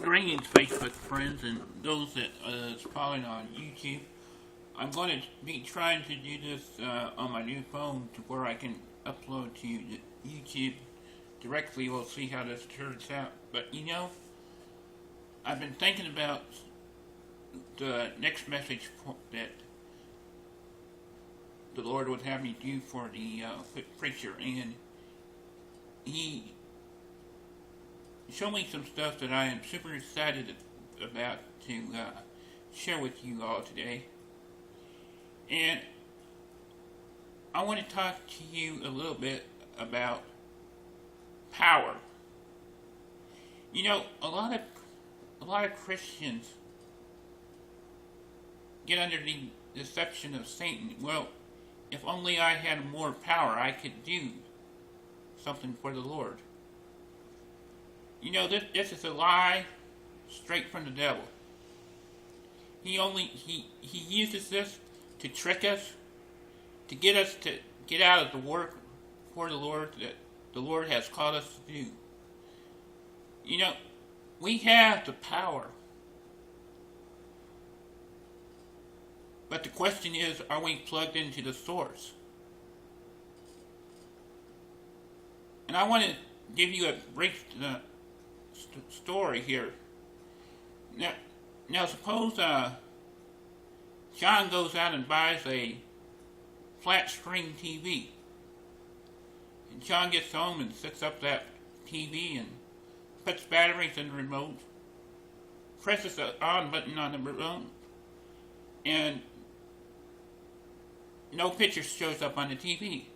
Greetings, Facebook friends, and those that is following on YouTube. I'm going to be trying to do this on my new phone to where I can upload to YouTube directly. We'll see how this turns out. But I've been thinking about the next message that the Lord would have me do for the preacher, and He show me some stuff that I am super excited about to share with you all today. And I want to talk to you a little bit about power. A lot of Christians get under the deception of Satan. Well, if only I had more power, I could do something for the Lord. This is a lie straight from the devil. He uses this to trick us, to get us to get out of the work for the Lord that the Lord has called us to do. We have the power. But the question is, are we plugged into the source? And I want to give you a brief story here. Now suppose John goes out and buys a flat screen TV. And John gets home and sets up that TV and puts batteries in the remote, presses the on button on the remote, and no picture shows up on the TV.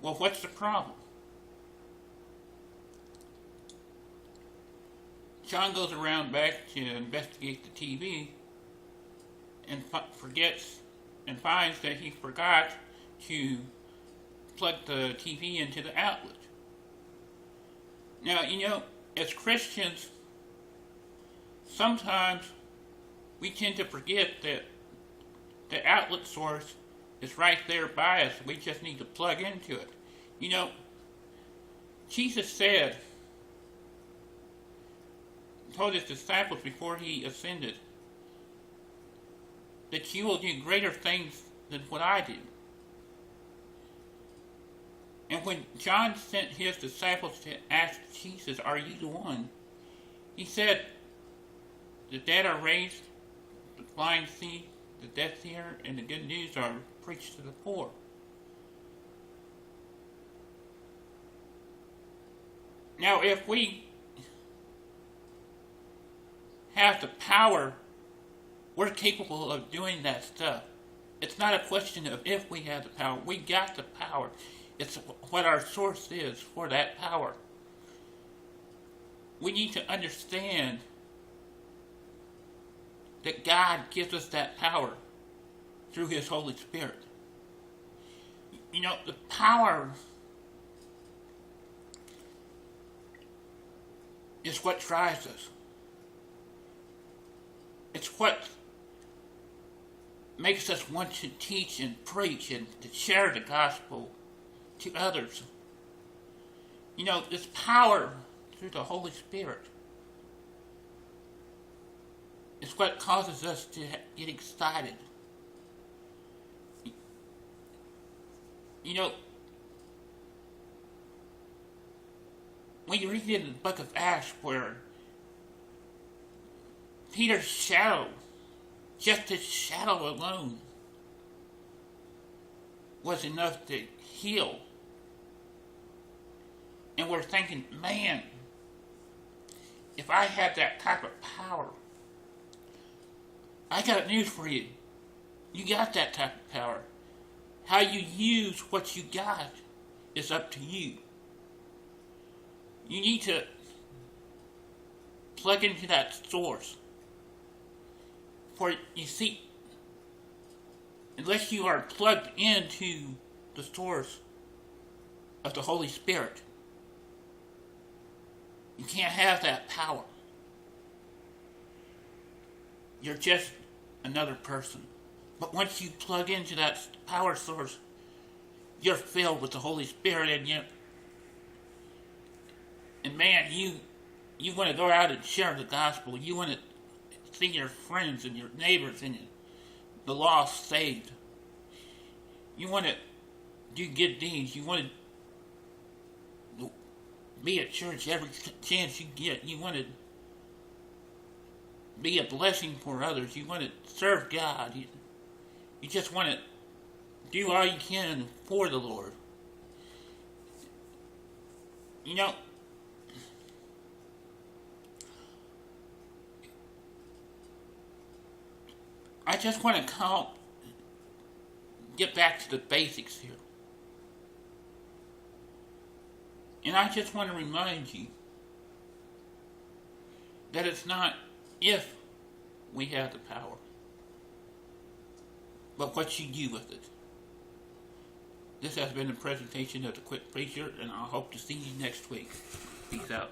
Well, what's the problem? John goes around back to investigate the TV and forgets and finds that he forgot to plug the TV into the outlet. Now, as Christians, sometimes we tend to forget that the outlet source is right there by us. We just need to plug into it. Jesus told his disciples before he ascended that you will do greater things than what I did. And when John sent his disciples to ask Jesus, "Are you the one?" he said, "The dead are raised, the blind see, the deaf hear, and the good news are preached to the poor." Now, if we have the power, we're capable of doing that stuff. It's not a question of if we have the power. We got the power. It's what our source is for that power. We need to understand that God gives us that power through His Holy Spirit. The power is what drives us. It's what makes us want to teach and preach and to share the gospel to others. This power through the Holy Spirit is what causes us to get excited. When you read in the book of Acts where Peter's shadow, just his shadow alone, was enough to heal. And we're thinking, man, if I had that type of power, I got news for you. You got that type of power. How you use what you got is up to you. You need to plug into that source. For you see, unless you are plugged into the source of the Holy Spirit, you can't have that power. You're just another person. But once you plug into that power source, you're filled with the Holy Spirit in you. And man, You want to go out and share the gospel. You want to see your friends and your neighbors and the lost saved. You want to do good deeds. You want to be at church every chance you get. You want to be a blessing for others. You want to serve God. You just want to do all you can for the Lord. You know, I just want to get back to the basics here. And I just want to remind you that it's not if we have the power, but what you do with it. This has been a presentation of the Quick Preacher, and I hope to see you next week. Peace out.